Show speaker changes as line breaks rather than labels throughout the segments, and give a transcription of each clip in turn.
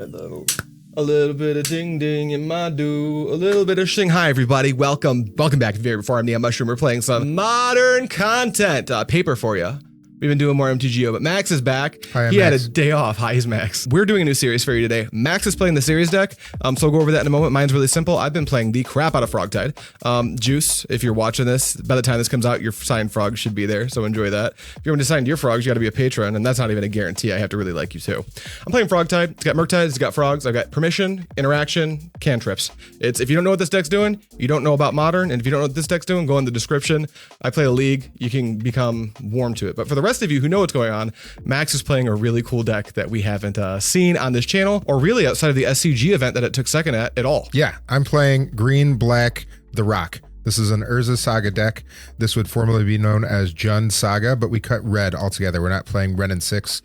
A little bit of ding ding in my do, a little bit of shing. Hi everybody, welcome back to Very Before I'm NeonMushroom. We're playing some modern content, paper for you. We've been doing more MTGO, but Max is back.
Hi,
he
Max.
had a day off. Hi, he's Max. We're doing a new series for you today. Max is playing the series deck, so we'll go over that in a moment. Mine's really simple. I've been playing the crap out of Frogtide. Juice, if you're watching this, by the time this comes out, your signed frog should be there, so enjoy that. If you want to sign your frogs, you got to be a patron, and that's not even a guarantee. I have to really like you too. I'm playing Frogtide. It's got Murktide, it's got frogs. I've got permission, interaction, cantrips. It's if you don't know what this deck's doing, you don't know about modern, and if you don't know what this deck's doing, go in the description. I play a league. You can become warm to it. But for the rest of you who know what's going on, Max is playing a really cool deck that we haven't seen on this channel, or really outside of the SCG event that it took second at all.
Yeah, I'm playing green, black, the Rock. This is an Urza Saga deck. This would formerly be known as Jund Saga, but we cut red altogether. We're not playing Ren and 6.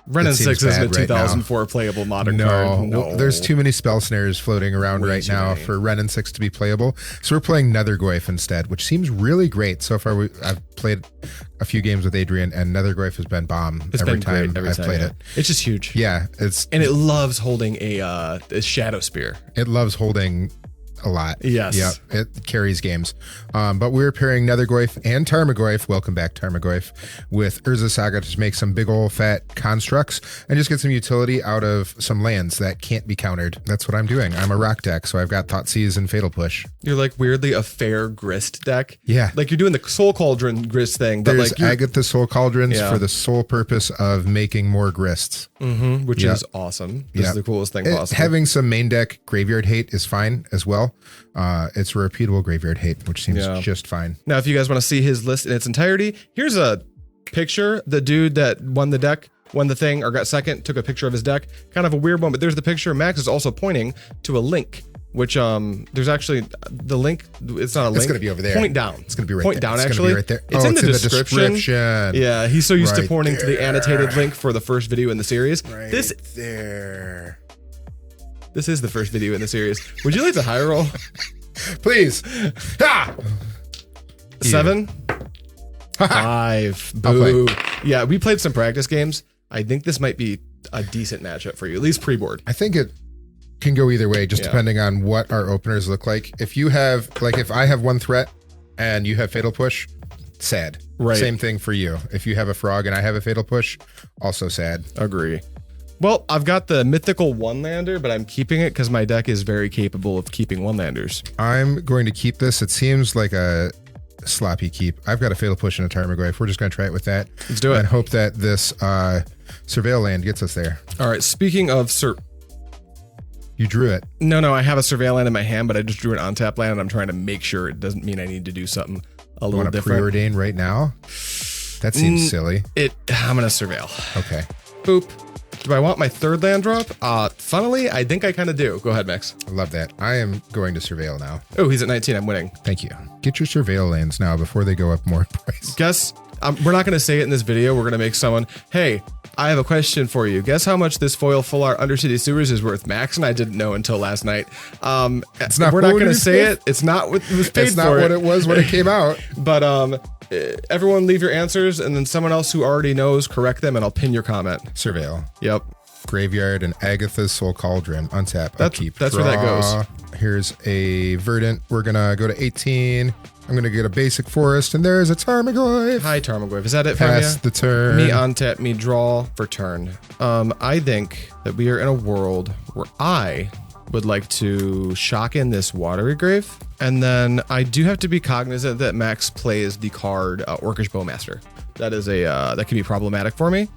Ren and 6 isn't a
right
2004 playable modern card.
No, there's too many spell snares floating around right now for Ren and 6 to be playable. So we're playing Nethergoyf instead, which seems really great. So far, I've played a few games with Adrian, and Nethergoyf has been bomb every time I've played it.
It's just huge.
Yeah,
and it loves holding a Shadow Spear.
It loves holding a lot.
Yes.
Yep. It carries games. But we're pairing Nethergoyf and Tarmogoyf, welcome back Tarmogoyf, with Urza Saga to make some big old fat constructs and just get some utility out of some lands that can't be countered. That's what I'm doing. I'm a rock deck, so I've got Thoughtseize and Fatal Push.
You're like weirdly a fair grist deck.
Yeah.
Like you're doing the Soul Cauldron grist thing. But
There's
like
Agatha Soul Cauldrons for the sole purpose of making more grists.
Which is awesome. This is the coolest thing possible.
Having some main deck graveyard hate is fine as well. It's a repeatable graveyard hate, which seems just fine.
Now, if you guys want to see his list in its entirety, here's a picture. The dude that won the deck, won the thing, or got second, took a picture of his deck. Kind of a weird one, but there's the picture. Max is also pointing to a link, which there's actually the link. It's not a link.
It's going to be over there.
Point down.
It's going to be right
Point
there.
down,
it's
actually.
Be right there.
It's in the description. Yeah, he's so used to pointing to the annotated link for the first video in the series.
Right there.
This is the first video in the series. Would you like to high roll?
Please. Ha!
7. 5. Boo. Yeah, we played some practice games. I think this might be a decent matchup for you, at least pre-board.
I think it can go either way, just depending on what our openers look like. If you have, like, if I have one threat and you have Fatal Push, sad.
Right.
Same thing for you. If you have a frog and I have a Fatal Push, also sad.
Agree. Well, I've got the mythical one-lander, but I'm keeping it because my deck is very capable of keeping one-landers.
I'm going to keep this. It seems like a sloppy keep. I've got a Fatal Push and a Tarmogoyf. We're just going to try it with that.
Let's do it.
And hope that this Surveil land gets us there.
All right, speaking of
You drew it.
No, I have a Surveil land in my hand, but I just drew an on-tap land, and I'm trying to make sure it doesn't mean I need to do something a little different.
Preordain right now? That seems silly.
I'm going to Surveil.
Okay.
Boop. Do I want my third land drop? Funnily, I think I kind of do. Go ahead, Max.
I love that. I am going to Surveil now.
Oh, he's at 19. I'm winning.
Thank you. Get your Surveil lands now before they go up more in price.
Guess, we're not going to say it in this video. We're going to make someone, hey, I have a question for you. Guess how much this foil full art Undercity Sewers is worth? Max and I didn't know until last night.
It's not.
We're not going to say it. It's not what it was paid for.
It's not what it was when it came out.
But everyone leave your answers, and then someone else who already knows, correct them, and I'll pin your comment.
Surveil.
Yep.
Graveyard and Agatha's Soul Cauldron. Untap. Upkeep.
That's where that goes.
Here's a Verdant. We're going to go to 18. I'm going to get a basic forest, and there's a Tarmogoyf.
Hi, Tarmogoyf. Is that it for you?
Pass the turn.
Me untap, me draw for turn. I think that we are in a world where I would like to shock in this Watery Grave, and then I do have to be cognizant that Max plays the card Orcish Bowmaster. That is that can be problematic for me.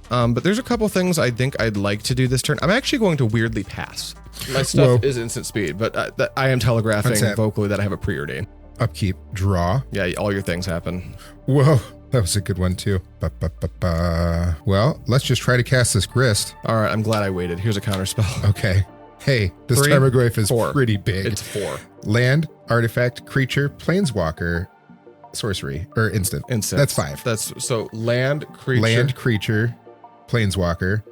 But there's a couple things I think I'd like to do this turn. I'm actually going to weirdly pass. My stuff is instant speed, but I am telegraphing vocally that I have a Preordain.
Upkeep, draw.
Yeah, all your things happen.
Whoa, that was a good one too. Well, let's just try to cast this grist.
All right, I'm glad I waited. Here's a counterspell.
Okay. Hey, this Tarmogoyf is pretty big.
It's 4.
Land, artifact, creature, planeswalker, sorcery, or instant. That's 5.
That's so land, creature.
Land, creature, planeswalker,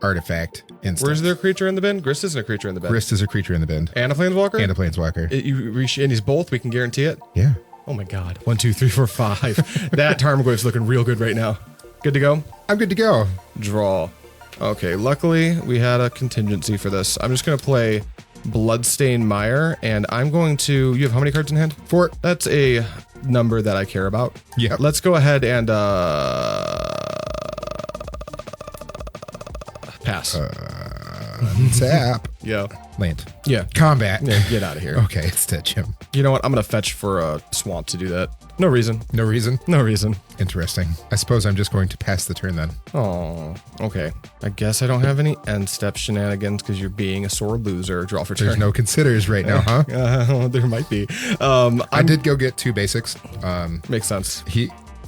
artifact, instant.
Where's their creature in the bin? Grist isn't a creature in the bin.
Grist is a creature in the bin.
And a planeswalker?
And a planeswalker.
And he's both? We can guarantee it?
Yeah.
Oh my God. 1, 2, 3, 4, 5. That Tarmogoyf's looking real good right now. Good to go?
I'm good to go.
Draw. Okay, luckily we had a contingency for this. I'm just going to play Bloodstained Mire, and I'm going to... You have how many cards in hand?
4.
That's a number that I care about.
Yeah.
Let's go ahead and pass.
Tap.
Yeah.
Land.
Yeah.
Combat.
Yeah, get out of here.
Okay, it's dead, Jim.
You know what? I'm going to fetch for a swamp to do that. No reason.
No reason?
No reason.
Interesting. I suppose I'm just going to pass the turn then.
Oh, okay. I guess I don't have any end step shenanigans because you're being a sore loser. Draw for turn.
There's no considers right now, huh?
There might be.
I did go get 2 basics.
Makes sense.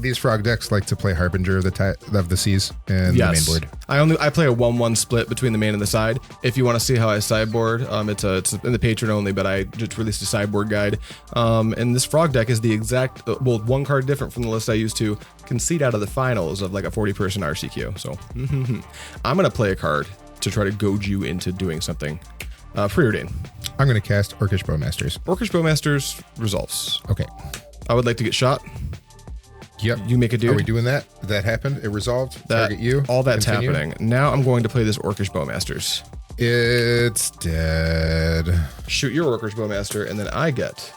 These frog decks like to play Harbinger of the Seas and the main board.
I play a 1-1 split between the main and the side. If you want to see how I sideboard, it's in the Patreon only, but I just released a sideboard guide. And this frog deck is the exact, well, 1 card different from the list I used to concede out of the finals of like a 40-person RCQ. So I'm gonna play a card to try to goad you into doing something. Preordain.
I'm gonna cast Orcish Bowmasters.
Orcish Bowmasters resolves.
Okay.
I would like to get shot.
Yep.
You make a dude.
Are we doing that? That happened? It resolved? Target you?
All that's
Continue?
happening. Now I'm going to play this Orcish Bowmasters.
It's dead.
Shoot your Orcish Bowmaster, and then I get...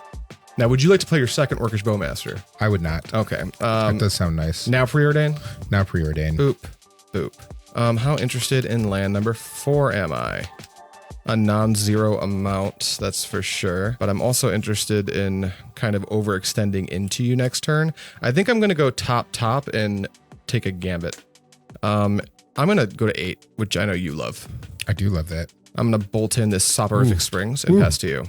Now, would you like to play your second Orcish Bowmaster?
I would not.
Okay.
That does sound nice.
Now Preordain?
Now Preordain.
Boop. Boop. How interested in land number 4 am I? A non-zero amount, that's for sure. But I'm also interested in kind of overextending into you next turn. I think I'm going to go top and take a gambit. I'm going to go to 8, which I know you love.
I do love that.
I'm going to bolt in this Soporific Springs and pass to you.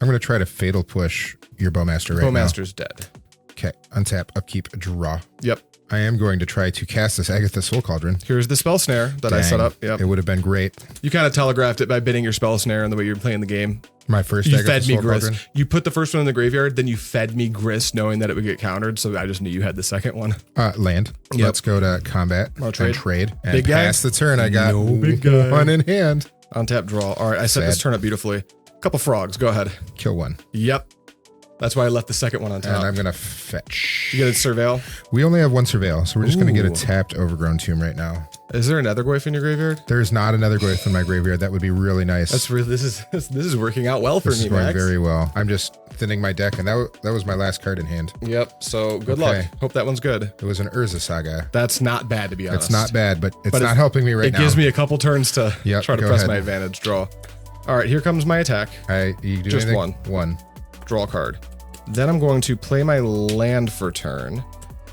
I'm going to try to Fatal Push your Bowmaster right now.
Bowmaster's dead.
Okay, untap, upkeep, draw.
Yep.
I am going to try to cast this Agatha Soul Cauldron.
Here's the Spell Snare that I set up. Yep.
It would have been great.
You kind of telegraphed it by bidding your Spell Snare and the way you're playing the game.
My first
You
Agatha
fed me
Soul
Grist.
Cauldron.
You put the first one in the graveyard, then you fed me Grist knowing that it would get countered, so I just knew you had the second one.
Land.
Yep.
Let's go to combat and trade. And
Big guy?
pass the turn. I got
No big guy.
1 in hand.
Untap draw. All right, I set this
Sad.
turn up beautifully. Couple frogs. Go ahead.
Kill 1.
Yep. That's why I left the second one on top.
And I'm going to fetch.
You get a Surveil.
We only have 1 Surveil, so we're just going to get a
Ooh.
tapped Overgrown Tomb right now.
Is there another Nethergoyf in your graveyard?
There's not another Goyf in my graveyard. That would be really nice.
That's really this is working out well for
This
me,
is going
Max.
very well. I'm just thinning my deck, and that was my last card in hand.
Yep. So good
Okay.
luck. Hope that one's good.
It was an Urza Saga.
That's not bad to be honest.
It's not bad, but it's
But
not helping me right now.
It gives me a couple turns to
Yep,
try to
go
press
ahead.
my advantage. Draw. All right, here comes my attack.
You do
Just
anything?
1.
1.
Draw a card. Then I'm going to play my land for turn.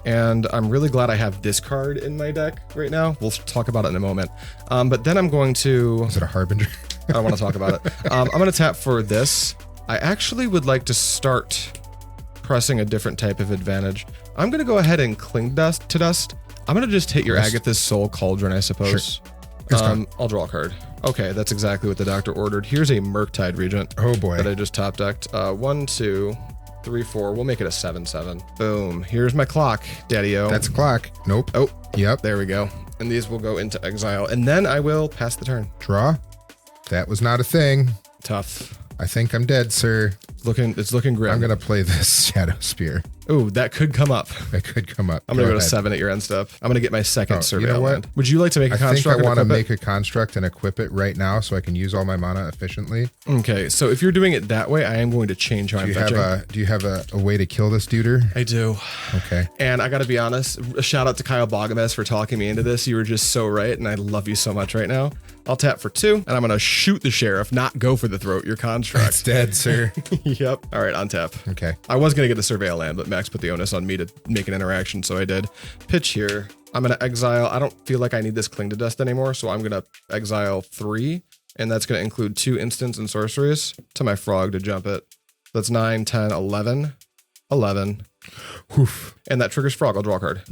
And I'm really glad I have this card in my deck right now. We'll talk about it in a moment. But then I'm going to...
Is it a Harbinger?
I don't want to talk about it. I'm going to tap for this. I actually would like to start pressing a different type of advantage. I'm going to go ahead and cling dust to dust. I'm going to just hit your Agatha's Soul Cauldron, I suppose.
Sure.
I'll draw a card. Okay, that's exactly what the doctor ordered. Here's a Murktide Regent.
Oh boy.
That I just top decked. 1, 2, 3, 4. We'll make it a 7/7. Boom. Here's my clock, Daddy-o.
That's a clock. Nope.
Oh,
Yep.
there we go. And these will go into exile. And then I will pass the turn.
Draw. That was not a thing.
Tough.
I think I'm dead, sir.
It's looking grim.
I'm going to play this Shadow Spear.
Ooh, that could come up.
That could come up.
I'm going to go to
ahead.
7 at your end step. I'm going to get my second
you know
Surveil
what?
land. Would you like to make a
I think
construct?
I want to
and equip
make a construct and equip it right now so I can use all my mana efficiently.
it? Okay, so if you're doing it that way, I am going to change how I'm fetching.
Do you have a way to kill this duder?
I do.
Okay.
And I got to be honest, a shout out to Kyle Bogames for talking me into this. You were just so right, and I love you so much right now. I'll tap for 2, and I'm going to shoot the sheriff, not go for the throat, your
It's
construct.
dead, sir.
Yep. All right, on tap.
Okay.
I was going to get the Surveil land, but Max put the onus on me to make an interaction, so I did. Pitch here. I'm going to exile. I don't feel like I need this Cling to Dust anymore, so I'm going to exile 3, and that's going to include 2 instants and sorceries to my frog to jump it. That's 9, 10, 11, 11.
Woof.
And that triggers frog. I'll draw a card.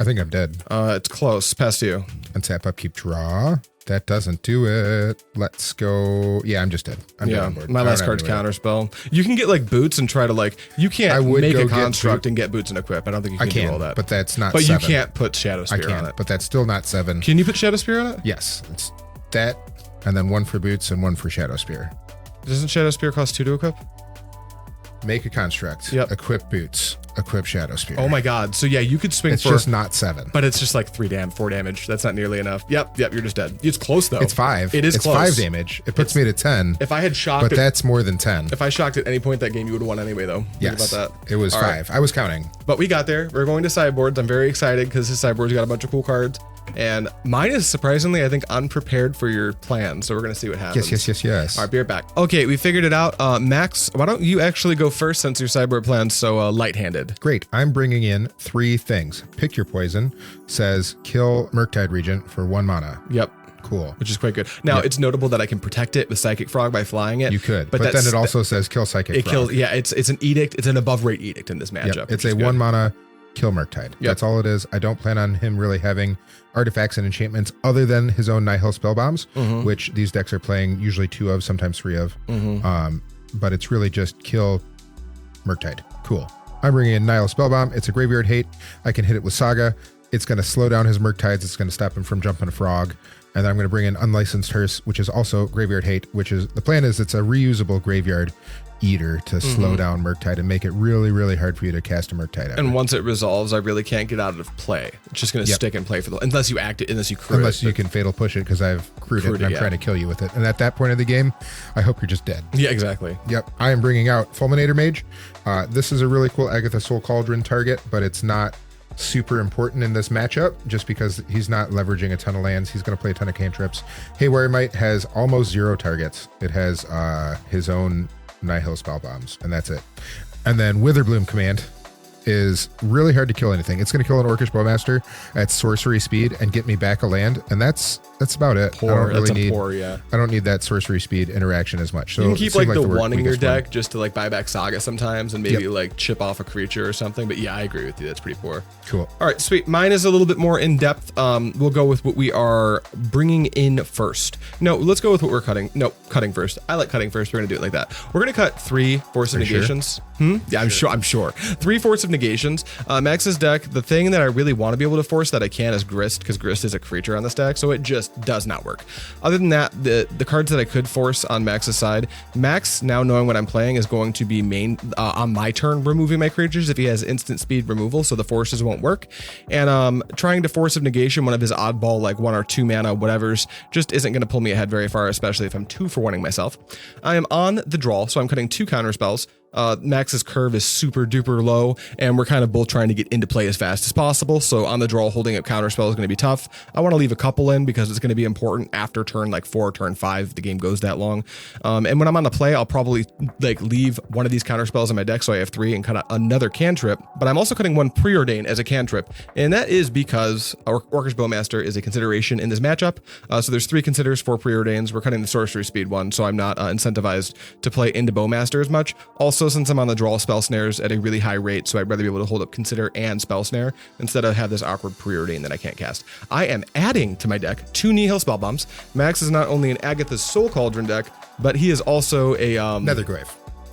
I think I'm dead.
It's close. Pass to you.
Untap, upkeep, draw. That doesn't do it. Let's go. Yeah, I'm just dead. I'm dead on board.
My
I don't
last
have
card's
any way.
Counterspell. You can get like boots and try to like, you
I
can't
would
make
go
a
get
construct
boot-
and get boots and equip. I don't think you
I
can do
can,
all that.
but that's not
But
7.
you can't put Shadow
I
Spear on
can,
it.
but that's still not 7.
Can you put Shadow Spear on it?
Yes, it's that, and then 1 for boots and 1 for Shadow Spear.
Doesn't Shadow Spear cost 2 to equip?
Make a construct.
Yep.
Equip boots. equip Shadow Spear.
Oh my god. So yeah, you could swing
It's
for...
just not 7.
But it's just like 4 damage. That's not nearly enough. Yep, you're just dead. It's close though.
It's 5.
It is
it's
close.
5 damage. It puts me to 10.
If I had shocked...
But that's more than 10.
If I shocked at any point that game, you would have won anyway though.
Yes.
Think about that.
It was
All
5.
right.
I was counting.
But we got there. We're going to sideboards. I'm very excited because his sideboard's got a bunch of cool cards. And mine is surprisingly, I think, unprepared for your plan. So we're going to see what happens.
Yes.
All right, be right back. Okay, we figured it out. Max, why don't you actually go first since your sideboard plan's so light-handed?
Great. I'm bringing in 3 things. Pick your poison. Says kill Murktide Regent for 1 mana.
Yep.
Cool.
Which is quite good. Now, it's notable that I can protect it with Psychic Frog by flying it.
You could, but then it also says kill Psychic Frog.
Kills, yeah, it's an edict. It's an above-rate edict in this matchup.
Yep. It's a 1 mana kill Murktide. That's all it is. I don't plan on him really having artifacts and enchantments other than his own Nihil Spellbombs, which these decks are playing usually 2 of, sometimes 3 of. But it's really just kill Murktide. Cool. I'm bringing in Nihil Spellbomb. It's a graveyard hate. I can hit it with Saga. It's going to slow down his Murktides. It's going to stop him from jumping a frog. And then I'm going to bring in Unlicensed Hearse, which is also graveyard hate, which is the plan is it's a reusable graveyard eater to slow down Murktide and make it really, really hard for you to cast a Murktide out.
And once it resolves, I really can't get out of play. It's just going to stick and play for unless you act it, unless you crew
Unless you can fatal push it because I've crewed it and I'm trying to kill you with it. And at that point of the game, I hope you're just dead.
Yeah, exactly.
Yep. I am bringing out Fulminator Mage. This is a really cool Agatha Soul Cauldron target, but it's not super important in this matchup just because he's not leveraging a ton of lands. He's going to play a ton of cantrips. Haywire Might has almost 0 targets. It has his own Nihil Spellbombs, and that's it. And then Witherbloom Command is really hard to kill anything. It's going to kill an Orcish Bowmaster at sorcery speed and get me back a land, and that's about it. I don't need that sorcery speed interaction as much. So
you can keep like the one in your deck just to like buy back Saga sometimes and maybe like chip off a creature or something. But yeah, I agree with you. That's pretty poor.
Cool.
All right, sweet. Mine is a little bit more in depth. We'll go with what we are bringing in first. No, let's go with what we're cutting. No, cutting first. I like cutting first. We're gonna do it like that. We're gonna cut 3 Force of Negations. Sure? Yeah, I'm sure. 3 Force of Negations. Max's deck. The thing that I really want to be able to force that I can is Grist, because Grist is a creature on this deck, so it just does not work. Other than that, the cards that I could force on Max's side, Max, now knowing what I'm playing, is going to be main on my turn removing my creatures if he has instant speed removal, so the forces won't work. And trying to Force of Negation one of his oddball like 1 or 2 mana whatevers just isn't going to pull me ahead very far, especially if I'm 2 for 1ing myself. I am on the draw, so I'm cutting 2 counterspells. Max's curve is super duper low, and we're kind of both trying to get into play as fast as possible. So on the draw, holding up counterspell is going to be tough. I want to leave a couple in because it's going to be important after turn like 4, turn 5, if the game goes that long. And when I'm on the play, I'll probably like leave one of these counterspells in my deck, so I have 3 and cut out another cantrip. But I'm also cutting 1 Preordain as a cantrip, and that is because Orcish Bowmaster is a consideration in this matchup. So there's 3 considers for Preordains. We're cutting the sorcery speed one, so I'm not incentivized to play into Bowmaster as much. Also, since I'm on the draw, Spell Snares at a really high rate, so I'd rather be able to hold up Consider and Spell Snare instead of have this awkward Preordain that I can't cast. I am adding to my deck 2 Nihil Spellbombs. Max is not only an Agatha's Soul Cauldron deck, but he is also a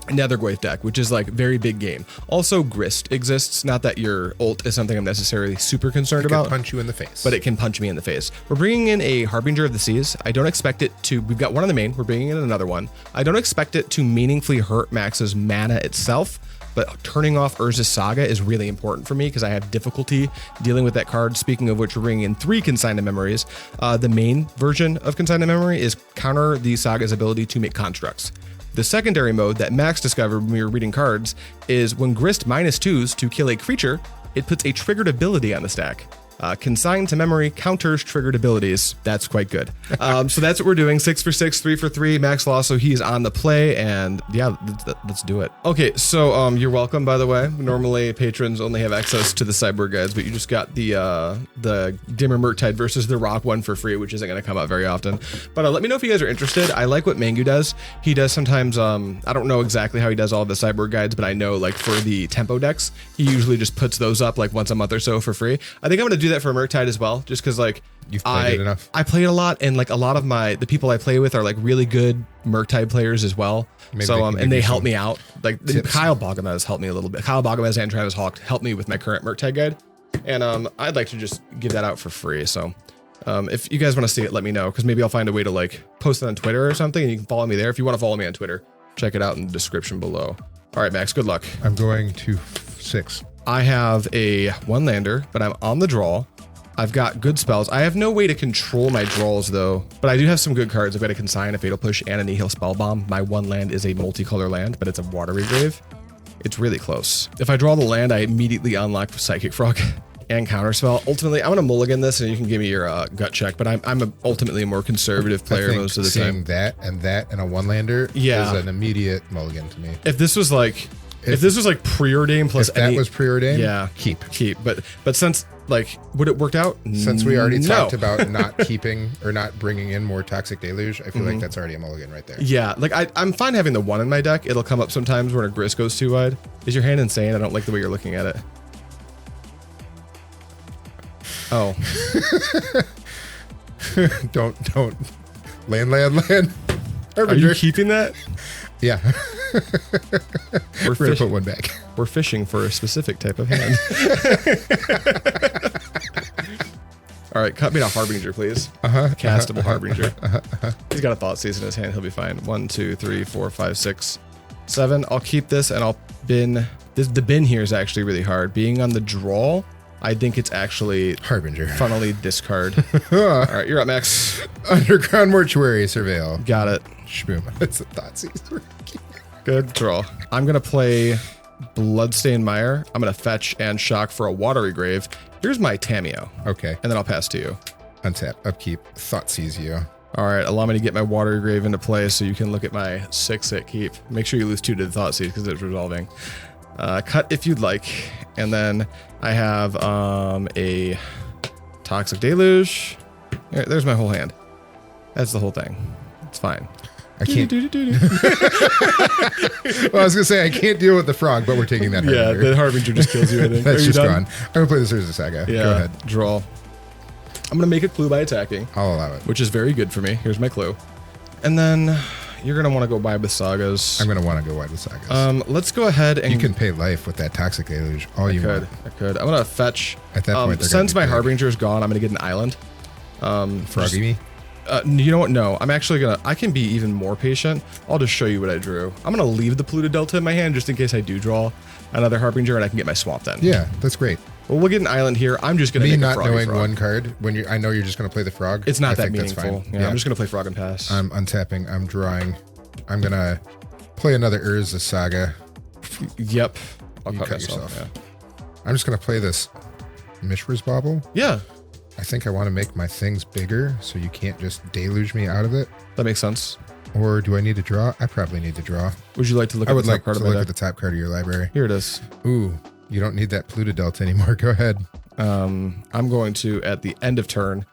Nethergrave deck, which is like very big game. Also, Grist exists. Not that your ult is something I'm necessarily super concerned about.
It can punch you in the face.
But it can punch me in the face. We're bringing in a Harbinger of the Seas. I don't expect it to... We've got one on the main. We're bringing in another one. I don't expect it to meaningfully hurt Max's mana itself, but turning off Urza's Saga is really important for me because I have difficulty dealing with that card. Speaking of which, we're bringing in 3 Consign Memories. The main version of Consign Memory is counter the Saga's ability to make constructs. The secondary mode that Max discovered when we were reading cards is when Grist -2s to kill a creature, it puts a triggered ability on the stack. Consign to Memory counters triggered abilities. That's quite good. So that's what we're doing. 6 for 6, 3 for 3. Max lost, so he's on the play, and yeah, let's do it. Okay, so you're welcome, by the way. Normally, patrons only have access to the sideboard guides, but you just got the Dimir Murktide versus the Rock one for free, which isn't going to come out very often. But let me know if you guys are interested. I like what Mangu does. He does sometimes, I don't know exactly how he does all of the sideboard guides, but I know like for the tempo decks, he usually just puts those up like once a month or so for free. I think I'm going to do that for Murktide as well, just because like
you've played it enough.
I play it a lot, and like a lot of the people I play with are like really good Murktide players as well. Maybe so and they help me out. Like Kyle Bogomaz has helped me a little bit. Kyle Bogomaz and Travis Hawk helped me with my current Murktide guide, and I'd like to just give that out for free. So if you guys want to see it, let me know, because maybe I'll find a way to like post it on Twitter or something, and you can follow me there. If you want to follow me on Twitter, check it out in the description below. All right, Max, good luck.
I'm going to 6.
I have a 1-lander, but I'm on the draw. I've got good spells. I have no way to control my draws though, but I do have some good cards. I've got a Consign, a Fatal Push, and a Nihil Spellbomb. My 1 land is a multicolor land, but it's a Watery Grave. It's really close. If I draw the land, I immediately unlock Psychic Frog and Counterspell. Ultimately, I'm gonna mulligan this, and you can give me your gut check. But I'm ultimately a more conservative player most of the time.
Seeing that and a 1-lander is an immediate mulligan to me.
If this was like, if this was like Preordain plus
if that was Preordain,
yeah,
keep.
But since like, would it worked out?
Since we already talked about not keeping or not bringing in more Toxic Deluge, I feel like that's already a mulligan right there.
Yeah, like I'm fine having the 1 in my deck. It'll come up sometimes when a Grist goes too wide. Is your hand insane? I don't like the way you're looking at it. Oh.
don't. Land.
Are you keeping that?
Yeah. We're going to put one back.
We're fishing for a specific type of hand. All right, cut me a Harbinger, please. Castable Harbinger. He's got a Thoughtseize in his hand. He'll be fine. 1, 2, 3, 4, 5, 6, 7. I'll keep this and I'll bin. The bin here is actually really hard. Being on the draw, I think it's actually
Harbinger.
Funnily discard. All right, you're up, Max.
Underground Mortuary Surveil.
Got it.
Shboom. That's a Thoughtseize.
Good draw. I'm going to play Bloodstained Mire. I'm going to fetch and shock for a Watery Grave. Here's my Tamiyo.
Okay.
And then I'll pass to you.
Untap, upkeep, Thoughtseize you.
All right, allow me to get my Watery Grave into play so you can look at my 6-hit keep. Make sure you lose 2 to the Thoughtseize because it's resolving. Cut if you'd like. And then I have a Toxic Deluge. There's my whole hand. That's the whole thing. It's fine.
I can't. Well, I was gonna say I can't deal with the frog, but we're taking that.
Yeah, the Harbinger just kills you. I think.
That's just gone. I'm gonna play this Urza Saga.
Yeah,
go ahead.
Draw. I'm gonna make a clue by attacking.
I'll allow it.
Which is very good for me. Here's my clue. And then you're gonna want to go wide with Sagas.
I'm gonna want to go wide with Sagas.
Let's go ahead and
you can pay life with that Toxic Deluge. All you want.
I could. I'm gonna fetch.
At that point,
since my Harbinger's gone, I'm gonna get an island.
Froggy me.
You know what? No, I'm actually gonna. I can be even more patient. I'll just show you what I drew. I'm gonna leave the Polluted Delta in my hand just in case I do draw another Harbinger and I can get my swamp then.
Yeah, that's great.
Well, we'll get an island here. I'm just gonna make
not
a froggy
knowing
frog.
one card when I know you're just gonna play the frog.
It's not
I
that
think
meaningful.
That's fine.
Yeah, I'm just gonna play frog and pass.
I'm untapping. I'm drawing. I'm gonna play another Urza Saga.
Yep. I'll
You
cut
cut
myself.
yourself. I'm just gonna play this Mishra's Bauble.
Yeah,
I think I want to make my things bigger so you can't just deluge me out of it.
that makes sense.
Or do I need to draw? I probably need to draw.
Would you like to look
I
at
would
the top
like
card
to
of my
look
deck?
at the top card of your library.
Here it is.
Ooh, you don't need that Polluted Delta anymore. Go ahead.
I'm going to, at the end of turn,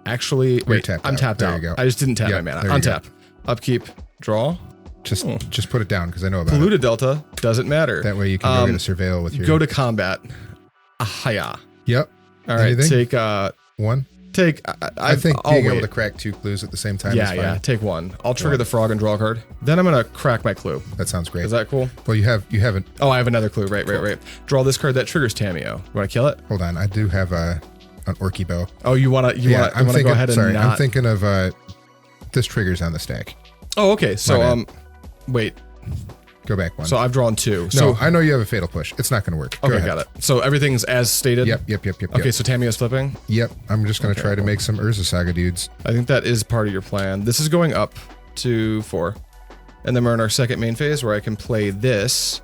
actually, wait,
tapped
I'm
out.
tapped
There
out.
you go.
I just didn't tap
Yeah,
my mana.
there you
Untap. Upkeep. Draw.
Just put it down because I know about
Polluted Delta. Doesn't matter.
it. That way you can go get a surveil with your...
Go to combat. Ahaya.
Yep.
All right,
Anything?
take,
One?
I
think
I'll
being
wait.
able to crack 2 clues at the same time is
Yeah,
fine.
yeah, take 1. I'll trigger the frog and draw a card. Then I'm going to crack my clue.
That sounds great.
Is that cool?
Well, you haven't...
Oh, I have another clue. Right. Draw this card that triggers Tamiyo. You want to kill it?
Hold on. I do have an Orky Bow.
Oh, you want to go ahead and not...
I'm thinking of... this triggers on the stack.
Oh, okay. So, wait.
Go back one.
So I've drawn 2.
No,
So,
I know you have a Fatal Push. It's not going to work. Go
okay,
ahead.
got it. So everything's as stated?
Yep.
Okay, so Tamiyo's flipping?
Yep. I'm just going to try to make some Urza Saga dudes.
I think that is part of your plan. This is going up to 4. And then we're in our second main phase where I can play this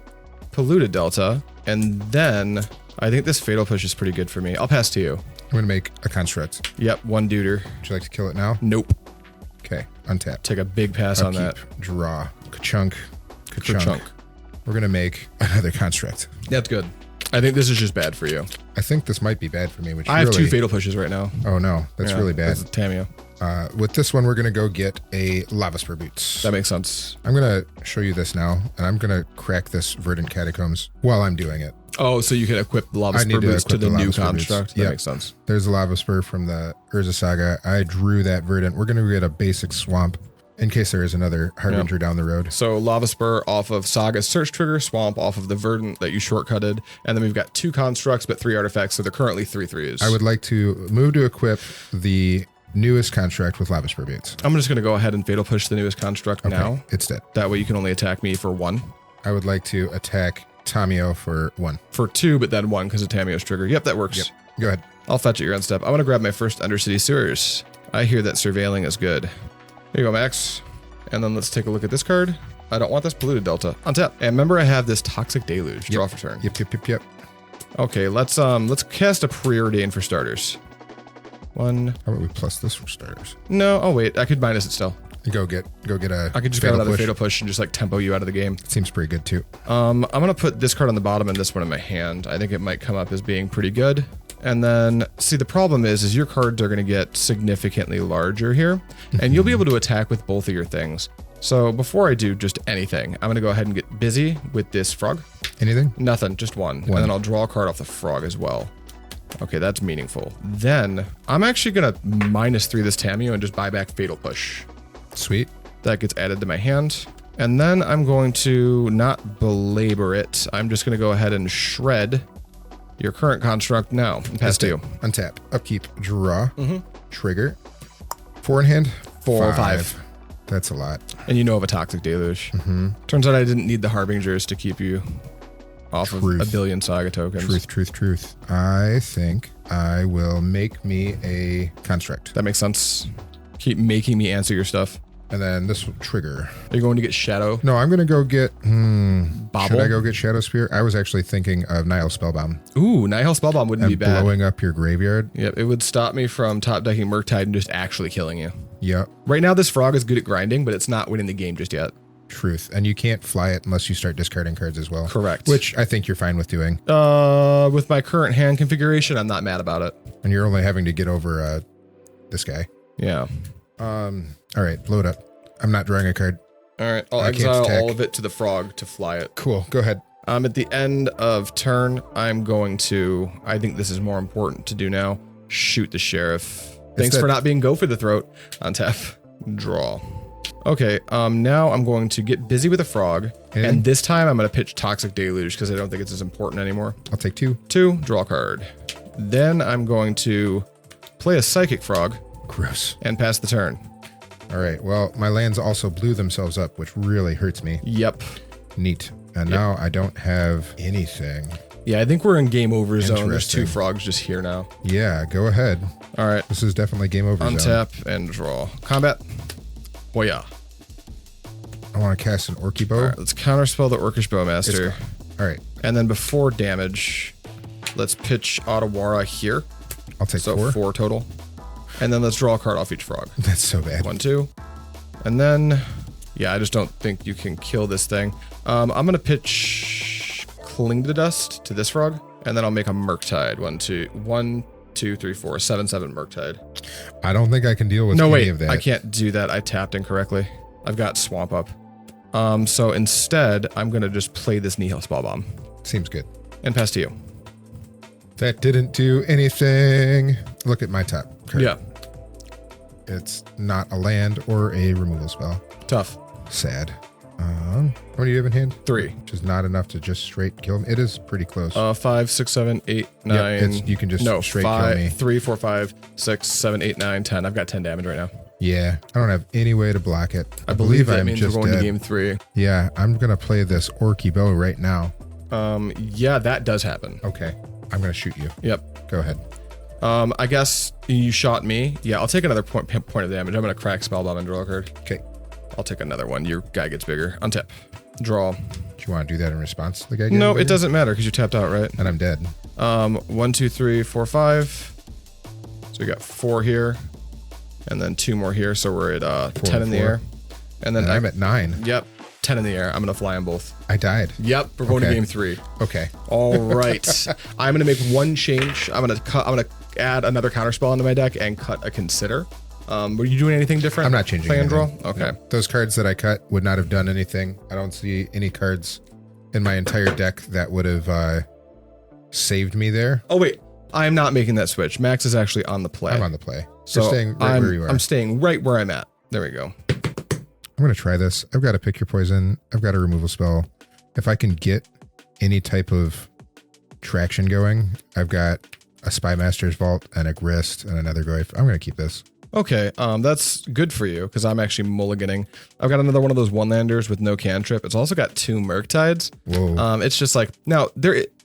Polluted Delta. And then I think this Fatal Push is pretty good for me. I'll pass to you.
I'm going to make a Construct.
Yep, 1 Deuter.
Would you like to kill it now?
Nope.
Okay. Untap.
Take a big pass on that.
Draw. Ka-chunk.
Ka-chunk.
We're going to make another Construct.
That's good. I think this is just bad for you.
I think this might be bad for me, which
I have
really...
2 Fatal Pushes right now.
Oh, no. That's really bad.
That's Tamiyo.
With this one, we're going to go get a Lava Spur Boots.
That makes sense.
I'm going to show you this now, and I'm going to crack this Verdant Catacombs while I'm doing it.
Oh, so you can equip Lava Spur Boots to the new construct? That makes sense.
There's a Lava Spur from the Urza Saga. I drew that Verdant. We're going to get a basic Swamp in case there is another Harbinger down the road.
So Lava Spur off of Saga's Search Trigger, Swamp off of the Verdant that you shortcutted, and then we've got 2 constructs but 3 artifacts, so they're currently 3/3s.
I would like to move to equip the newest construct with Lava Spur Boots.
I'm just going to go ahead and Fatal Push the newest construct now.
It's dead.
That way you can only attack me for 1.
I would like to attack Tamiyo for 1.
For 2, but then 1 because of Tamiyo's trigger. Yep, that works.
Yep. Go ahead.
I'll fetch at your end step. I want to grab my first Undercity Sewers. I hear that surveilling is good. Here you go, Max. And then let's take a look at this card. I don't want this Polluted Delta. Untap. And remember, I have this Toxic Deluge. Draw for turn.
Yep.
Okay, let's cast a Preordain for starters. 1.
How about we plus this for starters?
No, oh wait, I could minus it still.
Go get a.
I could just grab another Fatal Push and just like tempo you out of the game.
Seems pretty good too.
I'm gonna put this card on the bottom and this one in my hand. I think it might come up as being pretty good. And then, see, the problem is your cards are gonna get significantly larger here, and you'll be able to attack with both of your things. So before I do just anything, I'm gonna go ahead and get busy with this frog.
Anything?
Nothing, just one. And then I'll draw a card off the frog as well. Okay, that's meaningful. Then I'm actually gonna -3 this Tamiyo and just buy back Fatal Push.
Sweet.
That gets added to my hand. And then I'm going to not belabor it. I'm just going to go ahead and shred your current construct now. And pass to you.
Untap. Upkeep. Draw. Trigger. 4 in hand.
4, 5.
That's a lot.
And you know of a Toxic Deluge. Turns out I didn't need the Harbingers to keep you off of a billion Saga tokens.
Truth. I think I will make me a construct.
That makes sense. Keep making me answer your stuff.
And then this will trigger.
Are you going to get Shadow?
No, I'm going to go get...
Bobble?
Should I go get Shadow Spear? I was actually thinking of Nihil Spellbomb.
Ooh, Nihil Spellbomb wouldn't be bad.
Blowing up your graveyard.
Yep, it would stop me from top decking Murktide and just actually killing you.
Yep.
Right now, this frog is good at grinding, but it's not winning the game just yet.
Truth. And you can't fly it unless you start discarding cards as well.
Correct.
Which I think you're fine with doing.
With my current hand configuration, I'm not mad about it.
And you're only having to get over this guy.
Yeah.
All right, load up. I'm not drawing a card.
All right, I'll exile all of it to the frog to fly it.
Cool, go ahead.
At the end of turn, I'm going to, I think this is more important to do now, shoot the sheriff. Thanks for not being go for the throat. Untap. Draw. Okay, now I'm going to get busy with a frog, and this time I'm going to pitch Toxic Deluge because I don't think it's as important anymore.
I'll take 2.
2, draw a card. Then I'm going to play a Psychic Frog.
Gross.
And pass the turn.
All right, well, my lands also blew themselves up, which really hurts me.
Yep.
Neat. And now I don't have anything.
Yeah, I think we're in game over zone. There's 2 frogs just here now.
Yeah, go ahead.
All right.
This is definitely game over zone.
Untap and draw. Combat. Well, yeah.
I want to cast an Orky Bow.
All right, let's counterspell the Orcish Bowmaster.
All right.
And then before damage, let's pitch Otawara here.
I'll take 4.
4 total. And then let's draw a card off each frog.
That's so bad.
1, 2. And then, yeah, I just don't think you can kill this thing. I'm going to pitch Cling to Dust to this frog. And then I'll make a Murktide. 1, 2, 3, 4, 7 Murktide.
I don't think I can deal with any of that.
I can't do that. I tapped incorrectly. I've got Swamp up. So instead, I'm going to just play this Nihil Spellbomb.
Seems good.
And pass to you.
That didn't do anything. Look at my top card.
Yeah.
It's not a land or a removal spell.
Tough.
Sad. How many do you have in hand?
3.
Which is not enough to just straight kill him. It is pretty close.
5, 6, 7, 8, 9.
Yep, you can just straight kill me.
3, 4, 5, 6, 7, 8, 9, 10. I've got 10 damage right now.
Yeah, I don't have any way to block it.
I believe that
I'm
means
just
we're going
dead.
to game 3.
Yeah, I'm going to play this Orky Bow right now.
Yeah, that does happen.
Okay, I'm going to shoot you.
Yep.
Go ahead.
I guess you shot me. Yeah, I'll take another point of damage. I'm going to crack Spellbomb and draw a card.
Okay.
I'll take another one. Your guy gets bigger. Untap. Draw.
Do you want to do that in response to the guy getting
No,
bigger?
it doesn't matter because you tapped out, right?
And I'm dead.
1, 2, 3, 4, 5. So we got 4 here. And then 2 more here. So we're at 10 in the air. And then
I'm at 9.
Yep. 10 in the air. I'm going to fly them both.
I died.
Yep. We're going to game 3.
Okay.
All right. I'm going to make one change. I'm going to add another counterspell into my deck and cut a Consider. Were you doing anything different?
I'm not changing
play and draw?
anything.
Okay.
No. Those cards that I cut would not have done anything. I don't see any cards in my entire deck that would have saved me there.
Oh, wait. I'm not making that switch. Max is actually on the play.
I'm on the play.
So
you're staying right where you are.
I'm staying right where I'm at. There we go.
I'm going to try this. I've got to pick your poison. I've got a removal spell. If I can get any type of traction going, I've got a Spymaster's Vault and a Grist and another Goyf. I'm going to keep this.
Okay, that's good for you because I'm actually mulliganing. I've got another one of those one-landers with no cantrip. It's also got 2 Murktides.
Whoa.
It's just like, now,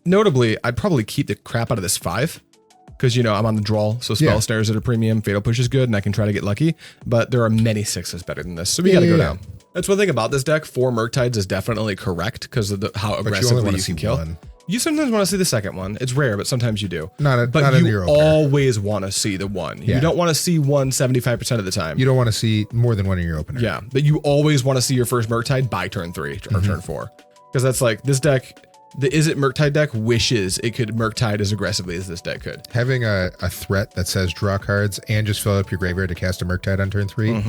notably, I'd probably keep the crap out of this 5 because, you know, I'm on the draw, so Spell Snares at a premium, Fatal Push is good, and I can try to get lucky, but there are many 6s better than this, so we gotta go down. That's one thing about this deck. 4 Murktides is definitely correct because of how aggressively you can kill. You sometimes want to see the second one. It's rare, but sometimes you do. But you always want to see the one. Yeah. You don't want to see one 75% of the time.
You don't want to see more than one in your opener.
Yeah, but you always want to see your first Murktide by turn 3 or turn 4. Because that's like, this deck, the Is It Murktide deck wishes it could Murktide as aggressively as this deck could.
Having a threat that says draw cards and just fill up your graveyard to cast a Murktide on turn 3.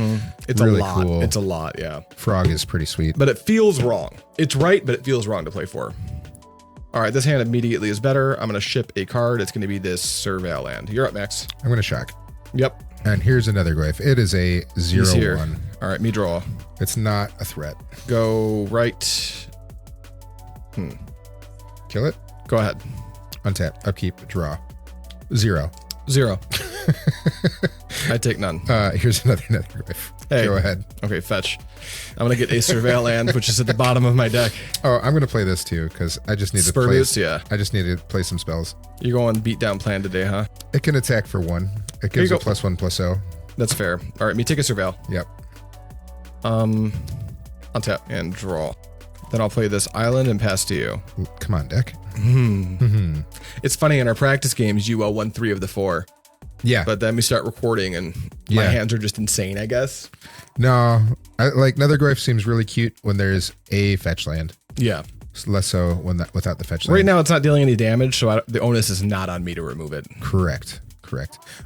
It's
really
a lot.
Cool.
It's a lot, yeah.
Frog is pretty sweet.
But it feels wrong. It's right, but it feels wrong to play 4. All right, this hand immediately is better. I'm going to ship a card. It's going to be this Surveil land. You're up, Max.
I'm going to shock.
Yep.
And here's another Glyph. It is a 0/1.
All right, me draw.
It's not a threat.
Go right.
Kill it.
Go ahead.
Untap. Upkeep. Draw. 0.
0. I take none.
Here's another Glyph.
Hey.
Go ahead.
Okay, fetch. I'm going to get a Surveil land, which is at the bottom of my deck.
Oh, I'm going to play this too, because I just need to play. I just need to play some spells.
You're going beat down plan today, huh?
It can attack for 1. It gives a +1/+0.
That's fair. All right, me take a Surveil.
Yep.
Untap and draw. Then I'll play this island and pass to you.
Come on, deck.
It's funny, in our practice games, you won 3 of the 4.
Yeah.
But then we start recording and my hands are just insane, I guess.
No, like Netherglyph seems really cute when there's a fetch land.
Yeah.
It's less so when without the fetch land.
Right now it's not dealing any damage, so the onus is not on me to remove it.
Correct.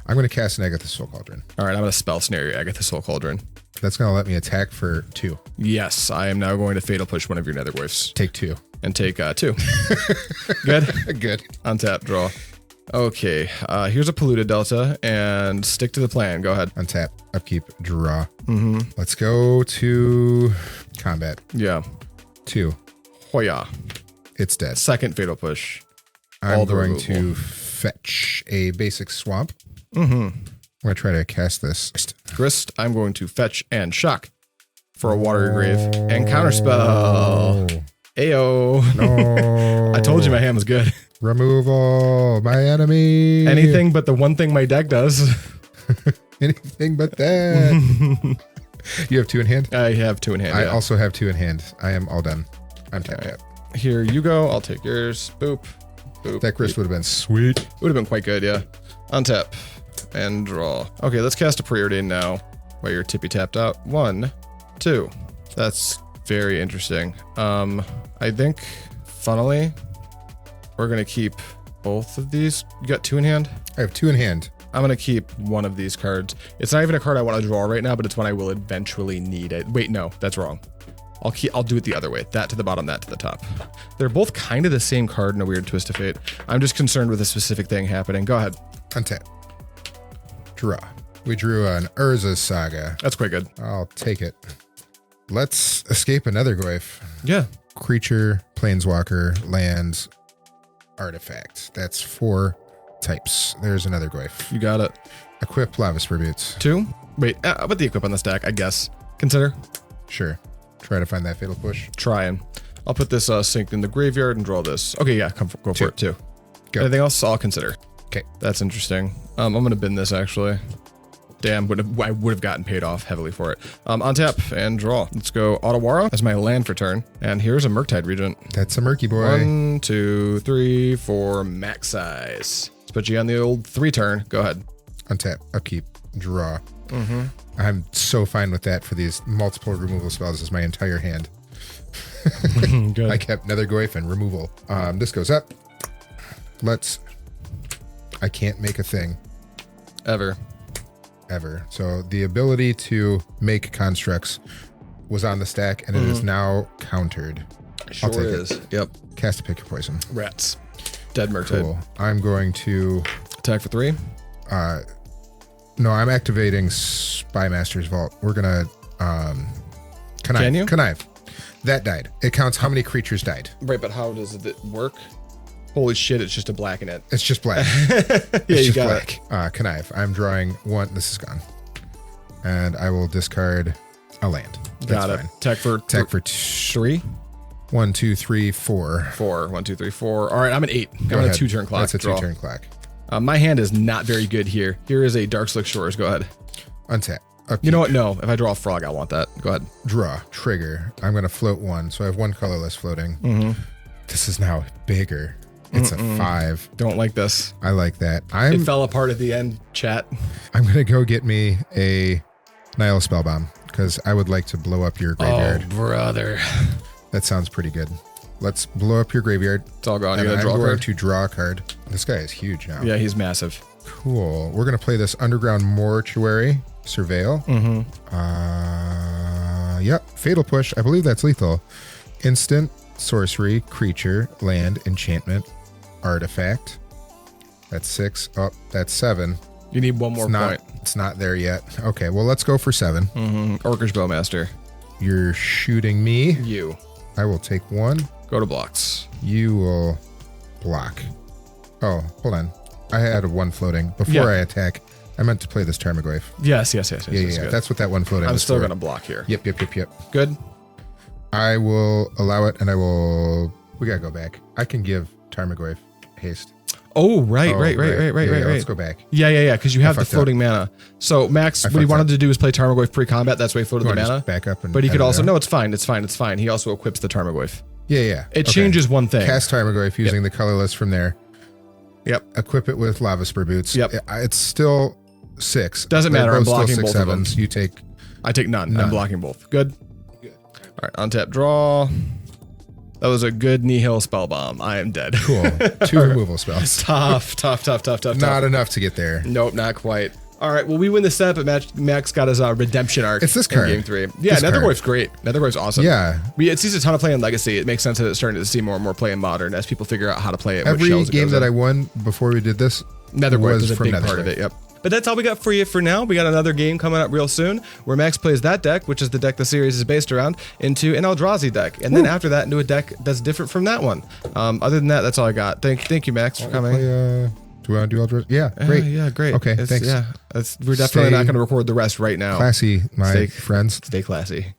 I'm going to cast an Agatha Soul Cauldron.
All right, I'm going to Spell Snare your Agatha Soul Cauldron.
That's going to let me attack for 2.
Yes, I am now going to Fatal Push one of your Netherglyphs.
Take 2.
And take 2. Good?
Good.
Untap, draw. Okay, here's a Polluted Delta, and stick to the plan. Go ahead.
Untap, upkeep, draw. Let's go to combat.
Yeah.
2.
Hoya.
It's dead.
Second Fatal Push.
I'm going to fetch a basic swamp. I'm going to try to cast this.
Grist, I'm going to fetch and shock for a Watery Grave and Counterspell. Ayo.
No.
I told you my hand was good.
Removal, my enemy.
Anything but the one thing my deck does.
Anything but that. You have 2 in hand?
I have 2 in hand.
I also have 2 in hand. I am all done. I'm tapped out.
Here you go. I'll take yours. Boop. Boop.
That Grist would have been sweet.
Would have been quite good, yeah. Untap and draw. Okay, let's cast a Preordain now while you're tippy tapped out. 1, 2. That's very interesting. I think, funnily, we're going to keep both of these. You got 2 in hand?
I have 2 in hand.
I'm going to keep one of these cards. It's not even a card I want to draw right now, but it's one I will eventually need. Wait, no, that's wrong. I'll do it the other way. That to the bottom, that to the top. They're both kind of the same card in a weird twist of fate. I'm just concerned with a specific thing happening. Go ahead.
Untap. Draw. We drew an Urza Saga.
That's quite good.
I'll take it. Let's escape another Glyph.
Yeah.
Creature, Planeswalker, lands, artifact. That's 4 types. There's another Glyph.
You got it.
Equip Lava Spur Boots.
2? Wait, how about the equip on the stack, I guess. Consider.
Sure. Try to find that Fatal Push.
Trying. I'll put this synced in the graveyard and draw this. Okay, yeah, go for it too.
Go.
Anything else? I'll consider.
Okay.
That's interesting. I'm going to bin this actually. Damn, I would have gotten paid off heavily for it. Untap and draw. Let's go Otawara as my land for turn. And here's a Murktide Regent.
That's a Murky boy.
1, 2, 3, 4, max size. Let's put you on the old 3 turn. Go ahead.
Untap, upkeep, draw. I'm so fine with that for these multiple removal spells as my entire hand.
Good.
I kept Nether Glyph and removal. This goes up. I can't make a thing.
Ever.
So the ability to make constructs was on the stack and it is now countered.
Sure
I'll take
is.
it.
Yep.
Cast a Pick Your Poison.
Rats. Dead Murktide.
Cool. I'm going to
attack for 3.
No, I'm activating Spymaster's Vault. We're gonna connive.
Can you?
Connive. That died. It counts how many creatures died.
Right, but how does it work? Holy shit, it's just a black in it.
It's just black.
Yeah,
it's
you
just
got
black.
it.
Connive. I'm drawing 1. This is gone. And I will discard a land.
Got it.
Fine.
Tech for
3. 1, 2, 3, 4.
4. 1, 2, 3, 4. All right, I'm at 8.
Go
I'm on a
ahead.
2-turn clock.
That's a
Draw.
2-turn clock.
My hand is not very good here. Here is a Darkslick Shores. Go ahead.
Untap. Upkeep.
You know what? No. If I draw a frog, I want that. Go ahead.
Draw. Trigger. I'm going to float 1. So I have 1 colorless floating. This is now bigger. It's a 5.
Don't like this.
I like that.
It fell apart at the end, chat.
I'm going to go get me a Nihil Spellbomb because I would like to blow up your graveyard.
Oh, brother.
That sounds pretty good. Let's blow up your graveyard.
It's all gone.
And
You're going to
I'm
draw a
going
card?
to draw a card. This guy is huge now.
Yeah, he's massive.
Cool. We're going to play this Underground Mortuary Surveil. Yep. Fatal Push. I believe that's lethal. Instant, sorcery, creature, land, enchantment, artifact. That's 6. Oh, that's 7.
You need one more point.
It's not there yet. Okay, well, let's go for 7.
Orcish Bowmaster.
You're shooting me.
You.
I will take 1.
Go to blocks.
You will block. Oh, hold on. I had a 1 floating. Before I attack, I meant to play this Tarmogoyf.
Yes.
Yeah.
Good.
That's what that 1 floating
I'm
was
still
for.
going to block here.
Yep.
Good.
I will allow it, and I will... We got to go back. I can give Tarmogoyf haste.
Oh, right.
Yeah, let's go back.
Yeah, because you have the
fucked
floating mana. So Max, what he wanted to do was play Tarmogoyf pre-combat. That's why he floated the mana.
Back up and
but he could
add it
also...
on?
No, it's fine. He also equips the Tarmogoyf.
Yeah.
It changes one thing.
Cast Tarmogoyf using the colorless from there.
Yep.
Equip it with Lava Spur Boots.
Yep.
It's still 6.
Doesn't
They're
matter. I'm
both
blocking
still
both of them.
6/7s. You take...
I take none. I'm blocking both. Good. All right, untap, draw. That was a good Nihil Spellbomb. I am dead.
Cool. 2 removal spells.
Tough.
Not enough to get there.
Nope, not quite. All right, well, we win the set, but Max got his redemption arc.
It's this card.
In Game 3. Yeah, Nethergoyf's great. Nethergoyf's awesome.
Yeah.
It sees a ton of play in Legacy. It makes sense that it's starting to see more and more play in Modern as people figure out how to play it.
Every game that I won before we did this
Nethergoyf was a
from
big part of it, yep. But that's all we got for you for now. We got another game coming up real soon where Max plays that deck, which is the deck the series is based around, into an Eldrazi deck. And then after that, into a deck that's different from that one. Other than that, that's all I got. Thank you, Max, for coming.
Do we want to do Eldrazi? Yeah, great.
Yeah, great.
Okay, thanks.
Yeah, we're definitely not going to record the rest right now.
Classy, my friends.
Stay classy.